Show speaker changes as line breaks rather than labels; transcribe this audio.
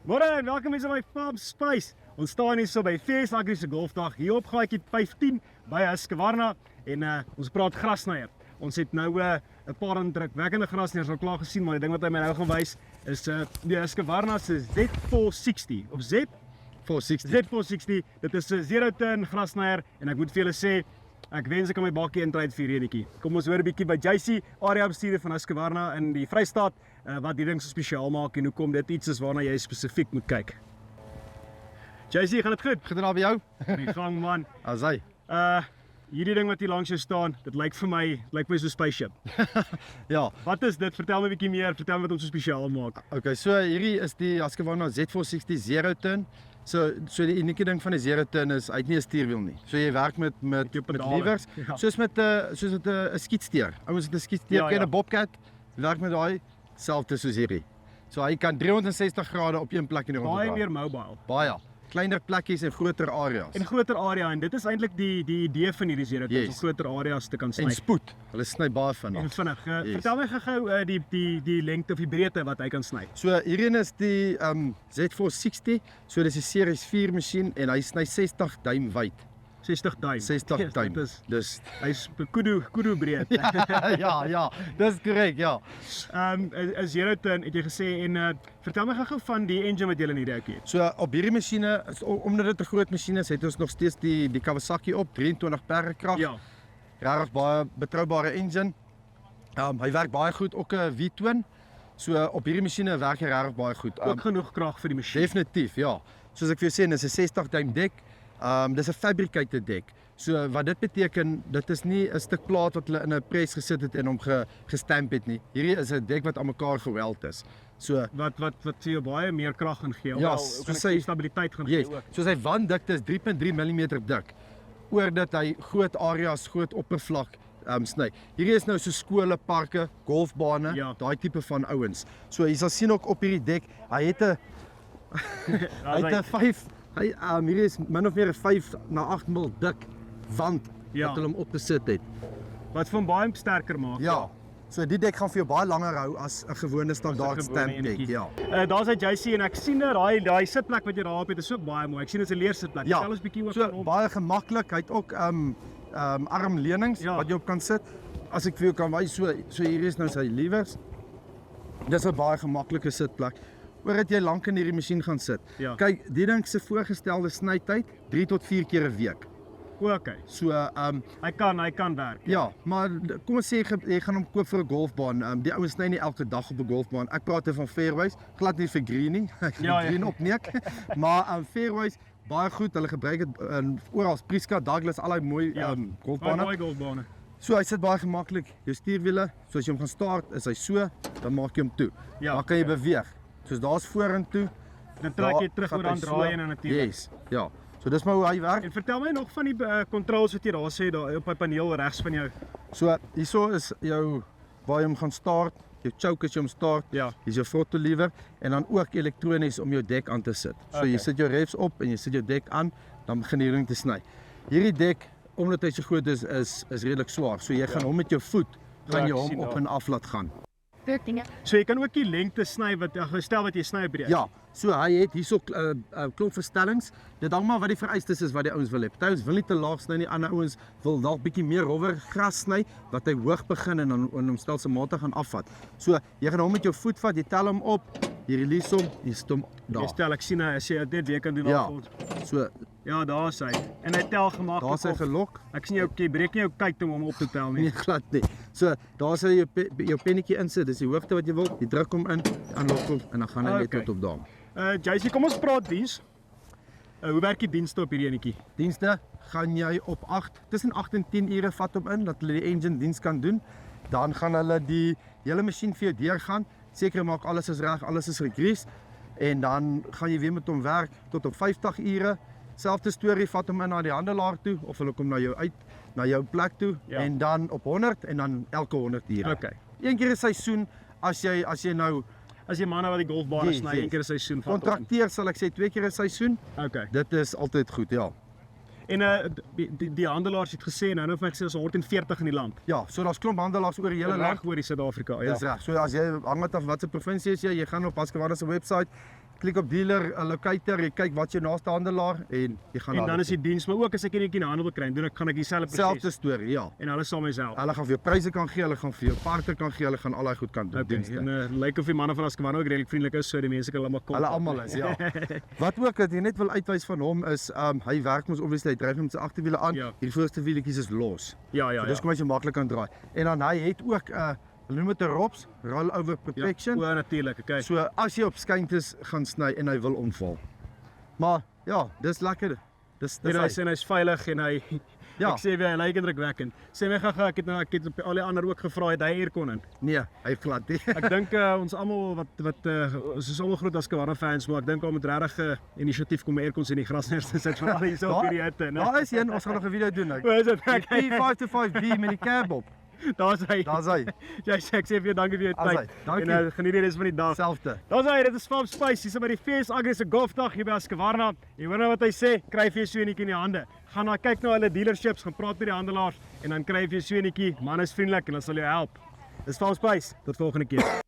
Môre en welkom mense by Farmspace. Ons staan hier so by VS Agri se golfdag hier op gaatjie 15 by Husqvarna en ons praat grassnyer. Ons het nou 'n paar indrukwekkende grassnyers al klaar gesien, maar die ding wat hy my nou gaan wys is die Husqvarna se Z460 of Z460. Dit is 'n zero-turn grassnyer en ek moet vir julle sê ek wens ek kan my bakkie intryd vir hierdie enetjie. Kom ons hoor 'n bietjie by JC, area bestuurder van Husqvarna in die Vrystaat, wat die ding so spesiaal maak en hoekom dit iets is waarna jy spesifiek moet kyk. JC, gaan dit goed?
Goed daar by jou?
Die gang man.
As hy.
Hierdie ding wat hier langs jou staan, dit lyk vir my so 'n spaceship.
Ja.
Wat is dit? Vertel my 'n bietjie meer, vertel my wat hom so spesiaal maak.
Okay, so hierdie is die Husqvarna Z460 zero-turn. So die unieke ding van die zero-turn is hy het nie 'n stuurwiel nie. So jy werk met levers,
ja.
soos met 'n skietsteer. Ouens het 'n skietsteer,
Ja,
ken 'n
ja.
bobcat, werk met daai selfde soos hierdie. So hy kan 360 grade op een plek in die rond
Baie
draai.
meer mobile.
Baie. Kleiner plekkies en groter areas.
En groter area en dit is eintlik die idee van hierdie zero-turn,
Yes.
om groter areas te kan sny.
En spoed. Hulle sny baie
En
vinnig.
vinnig.
Yes.
Vertel my gou die lengte of die breedte wat hy kan sny.
So hierin is die Z460, so dis 'n series 4 masjien en hy sny 60 duim wyd.
60 duim.
60
Yes,
duim.
dit is-
Dus
Hy's kudu breed.
ja, dis korrek, ja.
'n zero-turn het jy gesê en vertel my gou van die engine wat jy in hierdie ouetjie het.
So op hierdie masjiene, omdat dit 'n groot masjien is, het ons nog steeds die Kawasaki op 23 perde krag.
Ja.
Regtig baie betroubare engine. Hy werk baie goed, ook 'n V-twin. So op hierdie masjiene werk hy regtig baie goed.
Ook genoeg krag vir die masjien.
Definitief, ja. Soos ek vir jou sê, dis 'n 60 duim dek. Dis 'n fabricated dek. So wat dit beteken, dit is nie 'n stuk plaat wat hulle in 'n pres gesit het en hom gestamp het nie. Hierdie is 'n dek wat aan mekaar geweld is. So
Wat vir jou baie meer krag gaan gee.
Ja,
Ook
soos
sy
hy-
stabiliteit gaan
yes,
gee ook.
so sy wanddikte is 3.3 mm dik. Oordat hy groot areas, groot oppervlak sny. Hierdie is nou so skole, parke, golfbane,
Ja.
daai tipe van ouens. So jy sal sien ook op hierdie dek, hy het 'n hierdie is min of meer 'n 5 na 8 mm dik wand
Ja.
wat hulle hom opgesit het.
Wat van baie sterker maak.
Ja. So die dek gaan vir jou baie langer hou as 'n gewone standaard stamp dek,
enetjie.
ja.
Daar's hy JC en ek sien dat daai sitplek wat jy daar op het is ook baie mooi. Ek sien dit is 'n leersitplek.
Ja.
Vertel ons bietjie oor
So
van hom.
baie gemaklik. Hy het ook armlenings
Ja.
wat jy op kan sit. As ek vir jou kan wys, so hier is nou sy levers. Dis 'n baie gemaklike sitplek. Oordat jy lank in hierdie masjien gaan sit.
Ja.
Kyk, die ding se voorgestelde snytyd 3 tot 4 keer 'n week.
Okay.
So
Hy kan werk.
ja, maar kom ons sê jy gaan hom koop vir 'n golfbaan. Die ouens sny nie elke dag op 'n golfbaan. Ek praat van fairways, glad nie vir greening.
Ja, ja.
Green opneek. Maar fairways baie goed. Hulle gebruik dit oral, Priska, Douglas, al die mooi golfbane.
Baie golfbane.
So hy sit baie gemaklik. Jou stuurwiele, so as jy hom gaan start, is hy so, dan maak jy hom toe.
Ja.
Dan kan jy beweeg. Soos daar's vorentoe.
Dan trek jy terug
gaan
oor
hy
aan draai en natuurlik.
Yes. Ja. So dis maar hoe hy werk.
En vertel my nog van die controls wat jy daar sê daar op die paneel regs van jou.
So hierso is jou waar jy hom gaan start, jou choke as jy hom start.
Ja.
Hier's jou throttle lever en dan ook elektronies om jou dek aan te sit. So
Okay.
jy sit jou revs op en jy sit jou dek aan, dan begin die ding te sny. Hierdie dek, omdat hy so groot is redelik swaar. So jy gaan hom met jou voet gaan
Ja,
jy
ek
hom
sien
op
daar.
en af laat gaan.
So jy kan ook die lengte sny stel wat jy sny op die.
Ja, so hy het hierso klomp verstellings. Dit hang maar wat die vereistes is wat die ouens wil hê. Party ouens wil nie te laag sny nie, ander ouens wil dalk bietjie meer rowwer gras sny wat hy hoog begin en dan hom stelselmatig gaan afvat. So jy gaan hom met jou voet vat, jy tel hom op, jy release hom, jy sit hom
Jy
daar.
stel ek sien as jy dit weer kan doen
Ja.
al.
So
Ja, daar's hy. En hy tel gemaklik.
daar's hy
op.
gelok.
Ek sien jy breek nie jou kyk om hom op te tel nie.
Nee, glad nie. So daar's hy jou pennetjie insit, dis die hoogte wat jy wil. Jy druk hom in, aanlok hom en dan gaan hy net
Okay.
tot op daar.
JC, kom ons praat diens. Hoe werk die dienste op hierdie enetjie?
Dienste gaan jy op 8, tussen 8 en 10 ure vat hom in, dat hulle die engine diens kan doen. Dan gaan hulle die hele masjien vir jou deurgaan, seker maak alles is reg, alles is gegrease en dan gaan jy weer met hom werk tot op 50 ure. Selfde storie, vat hom in na die handelaar toe of hulle kom na jou uit, na jou plek toe
Ja.
en dan op 100 en dan elke 100 ure.
Okay.
Een keer 'n seisoen as jy nou
As jy manne wat die golfbane
Yes,
sny
yes.
een keer 'n seisoen vat.
kontrakteer, sal ek sê 2 keer 'n seisoen.
Okay.
Dit is altyd goed, ja.
En die handelaars het gesê nou het my gesê ons 140 in die land.
Ja, so daar's klomp handelaars oor die hele land.
Reg oor die Suid-Afrika.
Dis reg. So as jy hang met af watse provinsie is jy gaan op Husqvarna se webwerf klik op dealer, locator, jy kyk wat jou naaste handelaar en jy gaan
En dan is die diens, maar ook as ek nie in die handel wil kry, doen gaan ek dieselfde
selfde
proses.
storie, ja.
En hulle sal myself.
Hulle gaan vir jou pryse kan gee, hulle gaan vir jou parte kan gee, hulle gaan al daai goed kan doen.
Okay, en lyk of die manne van Husqvarna ook redelik vriendelik is, so die mense kan hulle maar kom.
Hulle almal is, ja. Wat ook wat jy net wil uitwys van hom is, hy werk mos obviously, hy dryf met sy agterwiele aan.
Ja.
Die voorste wieletjies is los.
Ja,
So dis kom hy so maklik kan draai. En dan hy het ook hulle noem dit 'n ROPS, rollover protection.
Ja, natuurlik, okay.
So as jy op skyntes gaan sny en hy wil omval. Maar ja, dis lekker. Dis
En hy's veilig en hy
Ja.
ek sê weer hy lyk indrukwekkend. Sê my gaga, ek het op al die ander ook gevra het hy aircon in.
Nee, hy glad nie.
Ek dink ons almal ons is almal groot Husqvarna fans, maar ek dink ons moet regtig inisiatief kom aircons in die grasners te sit vir al die so hierdie hitte, né?
Daar is een, ons gaan nog 'n video doen.
Hoe is dit?
Die P525B met die cab op.
Daar's hy.
Daar's hy.
Ja, ek sê vir jou dankie vir jou
Daar's
tyd.
hy. Dankie.
En geniet die res van die dag.
Selfde.
Daar's hy, dit is Farmspace. Hier's by die Fees Agri se golfdag hier by Husqvarna. Jy hoor nou wat hy sê, kry vir jou so 'n enetjie in die hande. Gaan na kyk na hulle dealerships, gaan praat met die handelaars en dan kry jy vir jou so 'n enetjie. Man is vriendelik en hulle sal jou help. Dis Farmspace. Tot volgende keer.